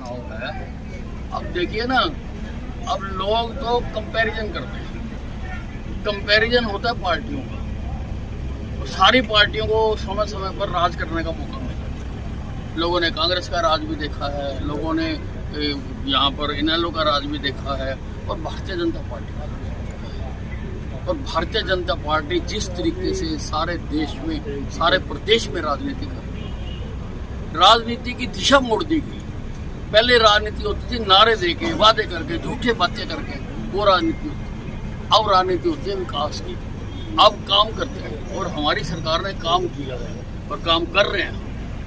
चुनाव है। अब देखिए ना, अब लोग तो कंपैरिजन करते हैं, कंपैरिजन होता है पार्टियों का। तो सारी पार्टियों को समय समय पर राज करने का मौका मिला। लोगों ने कांग्रेस का राज भी देखा है, लोगों ने यहाँ पर इनेलो का राज भी देखा है, और भारतीय जनता पार्टी का राज देखा है। और भारतीय जनता पार्टी जिस तरीके से सारे देश में, सारे प्रदेश में राजनीति कर रही है, राजनीति की दिशा मोड़ दी गई। पहले राजनीति होती थी नारे देके, वादे करके, झूठे बातें करके, वो राजनीति होती है। अब राजनीति होती है विकास की। अब काम करते हैं, और हमारी सरकार ने काम किया है और काम कर रहे हैं।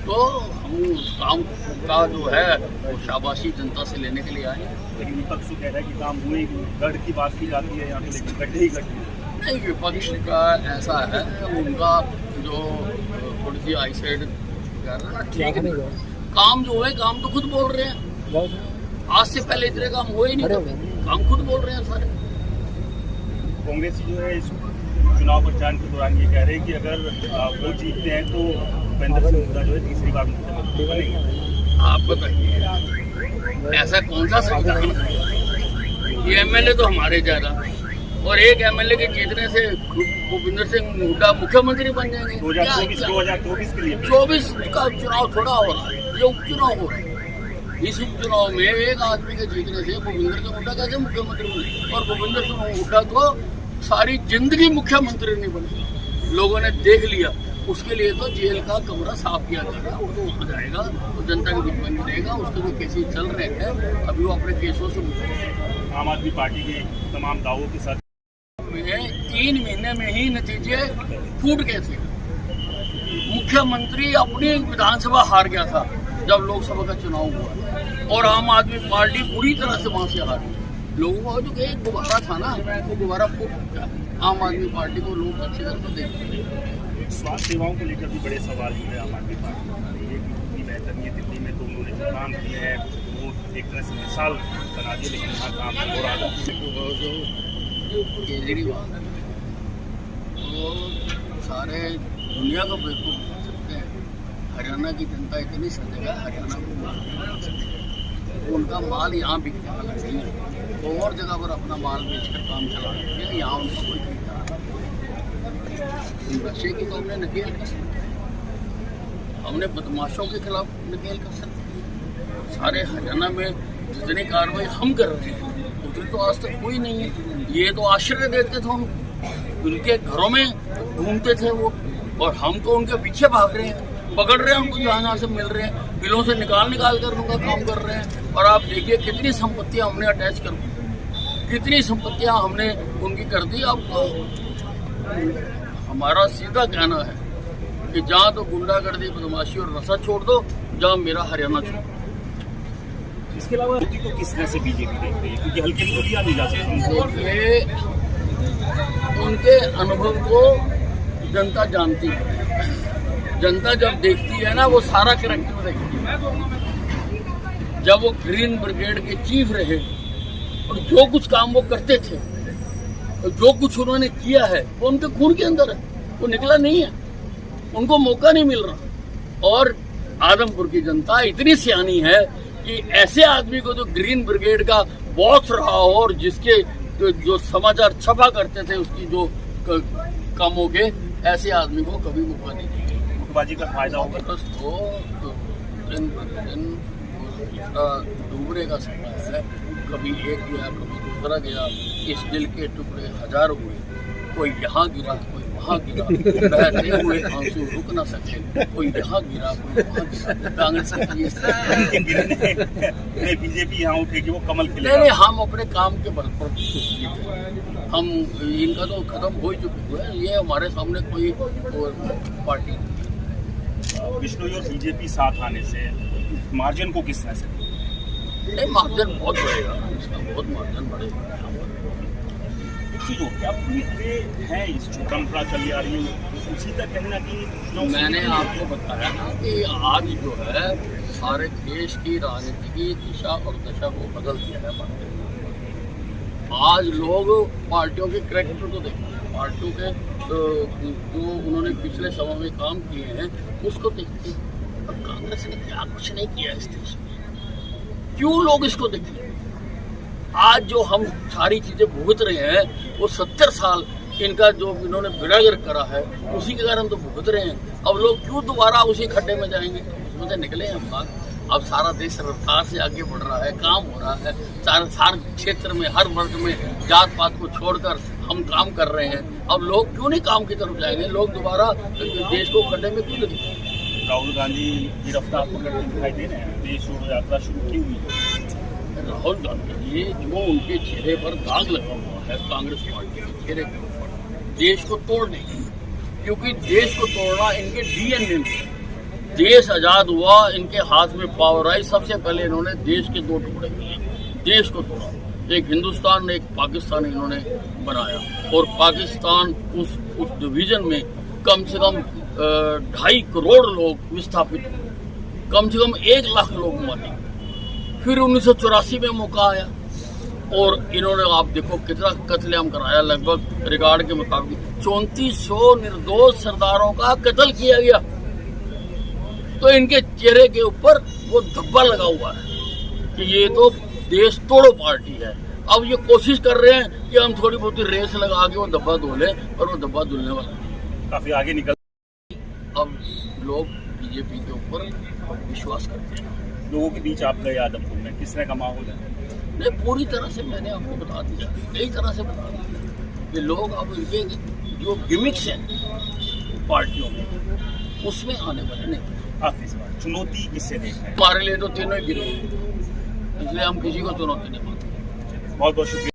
तो हम उस काम का जो है वो शाबाशी जनता से लेने के लिए आए हैं। लेकिन विपक्ष कह रहा है कि काम हुए, गढ़ की बात की जाती है यहाँ पे, लेकिन गड्ढे ही गड्ढे। नहीं, विपक्ष का ऐसा है, उनका जो थोड़ी सी आई साइड ठीक है। काम जो है, काम तो खुद बोल रहे हैं। आज से पहले इतने काम हुए ही नहीं, काम खुद बोल रहे हैं सारे। कांग्रेस जो है इस चुनाव प्रचार के दौरान ये कह रहे हैं कि अगर वो जीतते हैं तो भूपेंद्र सिंह हुड्डा जो है तीसरी बार मुख्यमंत्री बनेंगे। आप बताइए, ऐसा कौन सा संविधान है? ये एमएलए तो हमारे ज्यादा, और एक एमएलए के जीतने से भूपेंद्र सिंह हुड्डा मुख्यमंत्री बन जाएंगे। 2024 के लिए 24 का चुनाव थोड़ा हो रहा है, ये उपचुनाव हो रहा है। इस उपचुनाव में एक आदमी के जीतने से भूपेंद्र सिंह हुड्डा कैसे मुख्यमंत्री बने? और भूपेंद्र सिंह हुड्डा तो सारी जिंदगी मुख्यमंत्री नहीं बने, लोगों ने देख लिया। उसके लिए तो जेल का कमरा साफ किया जाएगा, वो तो वहाँ जाएगा, तो जनता के बीच में नहीं रहेगा। उसके जो केसेस चल रहे हैं अभी, वो अपने केसों से मुक्त। आम आदमी पार्टी के तमाम दावों के साथ 3 महीने में ही नतीजे फूट गए थे। मुख्यमंत्री अपनी विधानसभा हार गया था जब लोकसभा का चुनाव हुआ, और आम आदमी पार्टी पूरी तरह से वहां से हार गई। लोगों को जो एक गुब्बारा था ना, वो गुब्बारा फूट गया। आम आदमी पार्टी को लोग अच्छी तरह से देखते हैं। स्वास्थ्य सेवाओं को लेकर भी बड़े सवाल है आम आदमी पार्टी। ये कितनी बेहतर नहीं है, दिल्ली में तो उन्होंने जो काम किए हैं वो एक तरह से मिसाल बना दी, लेकिन यहाँ काम हो रहा है। केजरीवाल तो सारे दुनिया को बेवकूफ बना सकते हैं। हरियाणा की जनता इतनी सजग है, हरियाणा को बना सकते हैं। उनका माल यहाँ बिकने वाला नहीं है, तो और जगह पर अपना माल बेचकर काम चला रहे हैं। यहाँ उनका कोई खरीदार नहीं। नशे की तो हमने नकेल कस, हमने बदमाशों के खिलाफ नकेल कस। सारे हरियाणा में जितनी कार्रवाई हम कर रहे हैं उतनी तो आज तक कोई नहीं है। ये तो आश्रय देते थे, हम उनके घरों में घूमते थे वो, और हम तो उनके पीछे भाग रहे हैं, पकड़ रहे हैं उनको जहाँ से मिल रहे हैं, बिलों से निकाल कर उनका काम कर रहे हैं। और आप देखिए कितनी संपत्तियां हमने अटैच कर दी, कितनी संपत्तियां हमने उनकी कर दी। अब तो हमारा सीधा कहना है कि जहाँ तो गुंडागर्दी, बदमाशी और नशा छोड़ दो, जहाँ मेरा हरियाणा छोड़ दो। इसके अलावा मोदी को किस तरह से बीजेपी देखती है, क्योंकि हल्के में तो लिया नहीं जा सकता। देखिए, उनके अनुभव को जनता जानती है। जनता जब देखती है ना, वो सारा कैरेक्टर देखती है। जब वो ग्रीन ब्रिगेड के चीफ रहे और जो कुछ काम वो करते थे और जो कुछ उन्होंने किया है, वो उनके खून के अंदर है, वो निकला नहीं है, उनको मौका नहीं मिल रहा। और आदमपुर की जनता इतनी सियानी है कि ऐसे आदमी को जो ग्रीन ब्रिगेड का बॉस रहा हो और जिसके जो समाचार छपा करते थे उसकी जो कामों के, ऐसे आदमी को कभी मौका नहीं देंगे। गुटबाजी का फायदा होगा तो दिन उसका डूबने का समय है। कभी एक गया, कभी दूसरा गया। इस दिल के टुकड़े हजार हुए, कोई यहाँ गिरा, कोई वहाँ गिरा, बहते हुए आंसू रुक न सके, कोई यहाँ गिरा, कोई वहाँ गिरा। कांग्रेस के बीजेपी यहाँ उठेगी, वो कमल खिलेगा। नहीं, हम अपने काम के बल पर, हम इनका तो खत्म हो ही चुके हुए हैं। ये हमारे सामने कोई पार्टी नहीं। विष्णु और बीजेपी साथ आने से मार्जिन को किस तरह से? नहीं, मार्जिन बहुत बढ़ेगा, इसका बहुत मार्जिन बढ़ेगा। क्या है इस जो परंपरा चली आ रही है उसी तक कहीं ना कहीं? मैंने आपको बताया ना कि आज जो है सारे देश की राजनीति की दिशा और दशा को बदल दिया है पार्टी। आज लोग पार्टियों के कैरेक्टर को देखते हैं, पार्टियों के जो उन्होंने पिछले समय में काम किए हैं उसको देखते हैं। और कांग्रेस ने क्या कुछ नहीं किया इस देश में। क्यों लोग इसको देखें? आज जो हम सारी चीजें भुगत रहे हैं वो 70 साल इनका जो इन्होंने बेड़ागर करा है उसी के कारण तो भुगत रहे हैं। अब लोग क्यों दोबारा उसी खड्डे में जाएंगे? उसमें से निकले हैं बात। अब सारा देश रफ्तार से आगे बढ़ रहा है, काम हो रहा है, हर क्षेत्र में, हर वर्ग में जात पात को छोड़कर हम काम कर रहे हैं। अब लोग क्यों नहीं काम की तरफ जाएंगे? लोग दोबारा देश को खड्डे में क्यों लगेंगे? राहुल गांधी गिरफ्तार पकड़ते दिखाई दे रहे हैं, देश छोड़ो यात्रा शुरू की हुई है। राहुल गांधी, ये जो उनके चेहरे पर दाग लगा हुआ है कांग्रेस पार्टी के चेहरे के ऊपर, देश को तोड़ने की, क्योंकि देश को तोड़ना इनके डीएनए में। देश आजाद हुआ, इनके हाथ में पावर आई, सबसे पहले इन्होंने देश के 2 टुकड़े किए, देश को तोड़ा। एक हिंदुस्तान, एक पाकिस्तान इन्होंने बनाया, और पाकिस्तान उस डिवीजन में कम से कम 2.5 करोड़ लोग विस्थापित हुए, कम से कम 1 लाख लोग मरे। फिर 1984 में मौका आया और इन्होंने, आप देखो कितना कत्लेआम कराया। लगभग रिकॉर्ड के मुताबिक 3400 निर्दोष सरदारों का कत्ल किया गया। तो इनके चेहरे के ऊपर वो धब्बा लगा हुआ है कि ये तो देश तोड़ो पार्टी है। अब ये कोशिश कर रहे हैं कि हम थोड़ी बहुत रेस लगा के वो धब्बा धो लें, और वो धब्बा धुलने वाला काफी आगे निकल। अब लोग बीजेपी के ऊपर विश्वास करते हैं। लोगों के बीच आप गए आदमपुर में, किस तरह का माहौल है? नहीं, पूरी तरह से मैंने आपको बता दिया, कई तरह से बता दिया कि लोग अब इनके जो गिमिक्स हैं पार्टियों में उसमें आने वाले नहीं। आखिरी सवाल, चुनौती किससे देख रहे हैं? हमारे लिए तो तीनों ही गिरे, इसलिए हम किसी को चुनौती नहीं मानते। बहुत बहुत शुक्रिया।